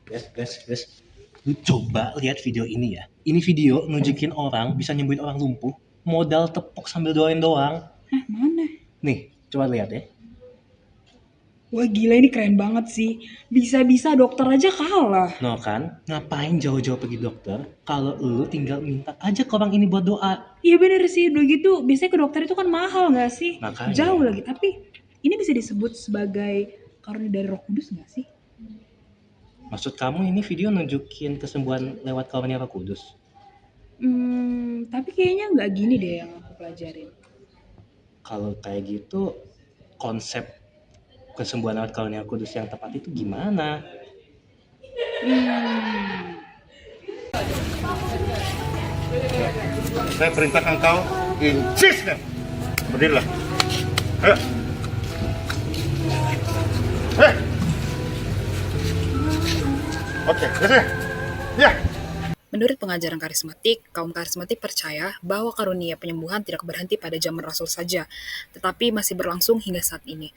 Guys, lu coba lihat video ini ya. Ini video nunjukin orang bisa nyembuhin orang lumpuh, modal tepok sambil doain doang. Hah, mana? Nih, coba lihat ya. Wah gila ini keren banget sih. Bisa-bisa dokter aja kalah. No kan, ngapain jauh-jauh pergi dokter kalau lu tinggal minta aja ke orang ini buat doa. Iya bener sih, udah gitu biasanya ke dokter itu kan mahal gak sih? Makanya. Jauh lagi, tapi ini bisa disebut sebagai karunia dari Roh Kudus gak sih? Maksud kamu ini video nunjukin kesembuhan lewat karunia Roh Kudus? Tapi kayaknya nggak gini deh yang aku pelajarin. Kalau kayak gitu, konsep kesembuhan lewat karunia Roh Kudus yang tepat itu gimana? Saya perintahkan kau in Jesus name. Berdirilah. Ayo. Oke, ya. Ya. Menurut pengajaran karismatik, kaum karismatik percaya bahwa karunia penyembuhan tidak berhenti pada zaman Rasul saja, tetapi masih berlangsung hingga saat ini.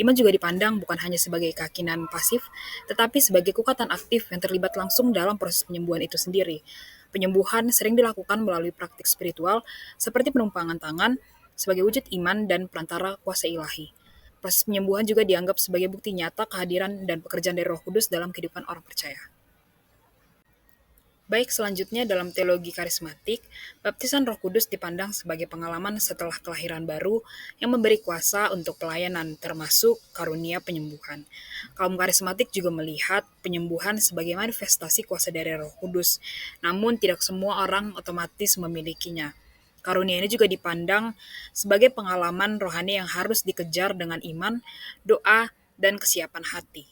Iman juga dipandang bukan hanya sebagai keyakinan pasif, tetapi sebagai kekuatan aktif yang terlibat langsung dalam proses penyembuhan itu sendiri. Penyembuhan sering dilakukan melalui praktik spiritual seperti penumpangan tangan sebagai wujud iman dan perantara kuasa ilahi. Proses penyembuhan juga dianggap sebagai bukti nyata kehadiran dan pekerjaan dari Roh Kudus dalam kehidupan orang percaya. Baik, selanjutnya dalam teologi karismatik, baptisan Roh Kudus dipandang sebagai pengalaman setelah kelahiran baru yang memberi kuasa untuk pelayanan, termasuk karunia penyembuhan. Kaum karismatik juga melihat penyembuhan sebagai manifestasi kuasa dari Roh Kudus, namun tidak semua orang otomatis memilikinya. Karunia ini juga dipandang sebagai pengalaman rohani yang harus dikejar dengan iman, doa, dan kesiapan hati.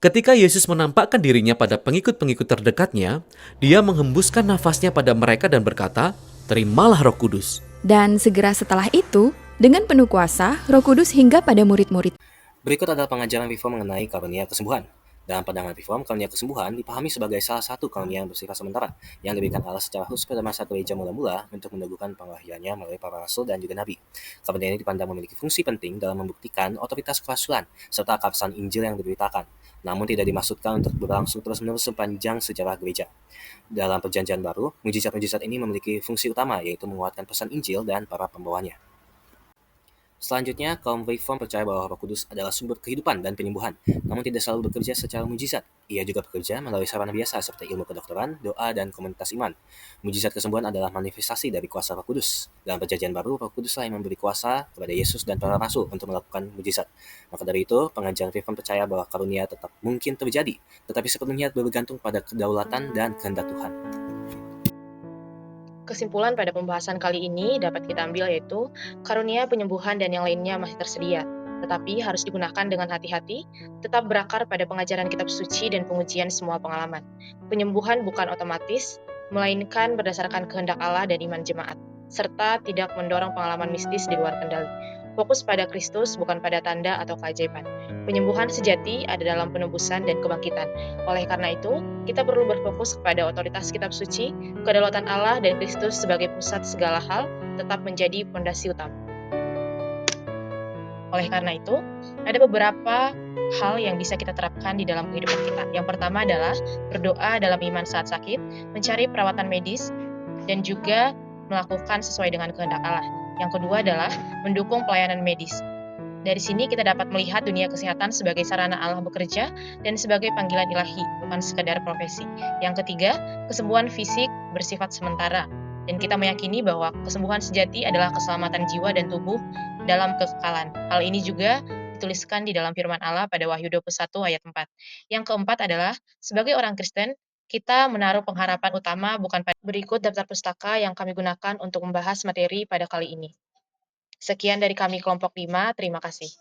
Ketika Yesus menampakkan dirinya pada pengikut-pengikut terdekatnya, dia menghembuskan nafasnya pada mereka dan berkata, "Terimalah Roh Kudus." Dan segera setelah itu, dengan penuh kuasa, Roh Kudus hingga pada murid-murid. Berikut adalah pengajaran Reform mengenai karunia kesembuhan. Dalam pandangan Reform, karunia kesembuhan dipahami sebagai salah satu karunia yang bersifat sementara, yang diberikan Allah secara khusus pada masa gereja mula-mula untuk meneguhkan pengwahyuannya melalui para rasul dan juga nabi. Karunia ini dipandang memiliki fungsi penting dalam membuktikan otoritas kerasulan serta keabsahan Injil yang diberitakan, namun tidak dimaksudkan untuk berlangsung terus-menerus sepanjang sejarah gereja. Dalam Perjanjian Baru, mujizat-mujizat ini memiliki fungsi utama, yaitu menguatkan pesan Injil dan para pembawanya. Selanjutnya, kaum Reform percaya bahwa Roh Kudus adalah sumber kehidupan dan penyembuhan, namun tidak selalu bekerja secara mujizat. Ia juga bekerja melalui sarana biasa seperti ilmu kedokteran, doa, dan komunitas iman. Mujizat kesembuhan adalah manifestasi dari kuasa Roh Kudus. Dalam Perjanjian Baru, Roh Kuduslah yang memberi kuasa kepada Yesus dan para rasul untuk melakukan mujizat. Maka dari itu, pengajaran Reform percaya bahwa karunia tetap mungkin terjadi, tetapi sepenuhnya bergantung pada kedaulatan dan kehendak Tuhan. Kesimpulan pada pembahasan kali ini dapat kita ambil yaitu karunia penyembuhan dan yang lainnya masih tersedia, tetapi harus digunakan dengan hati-hati, tetap berakar pada pengajaran kitab suci dan pengujian semua pengalaman. Penyembuhan bukan otomatis, melainkan berdasarkan kehendak Allah dan iman jemaat, serta tidak mendorong pengalaman mistis di luar kendali. Fokus pada Kristus bukan pada tanda atau keajaiban. Penyembuhan sejati ada dalam penebusan dan kebangkitan. Oleh karena itu, kita perlu berfokus kepada otoritas kitab suci, kedaulatan Allah dan Kristus sebagai pusat segala hal tetap menjadi fondasi utama. Oleh karena itu, ada beberapa hal yang bisa kita terapkan di dalam kehidupan kita. Yang pertama adalah berdoa dalam iman saat sakit, mencari perawatan medis, dan juga melakukan sesuai dengan kehendak Allah. Yang kedua adalah mendukung pelayanan medis. Dari sini kita dapat melihat dunia kesehatan sebagai sarana Allah bekerja dan sebagai panggilan ilahi, bukan sekadar profesi. Yang ketiga, kesembuhan fisik bersifat sementara. Dan kita meyakini bahwa kesembuhan sejati adalah keselamatan jiwa dan tubuh dalam kekekalan. Hal ini juga dituliskan di dalam firman Allah pada Wahyu 21 ayat 4. Yang keempat adalah, sebagai orang Kristen, kita menaruh pengharapan utama bukan pada berikut daftar pustaka yang kami gunakan untuk membahas materi pada kali ini. Sekian dari kami kelompok 5, terima kasih.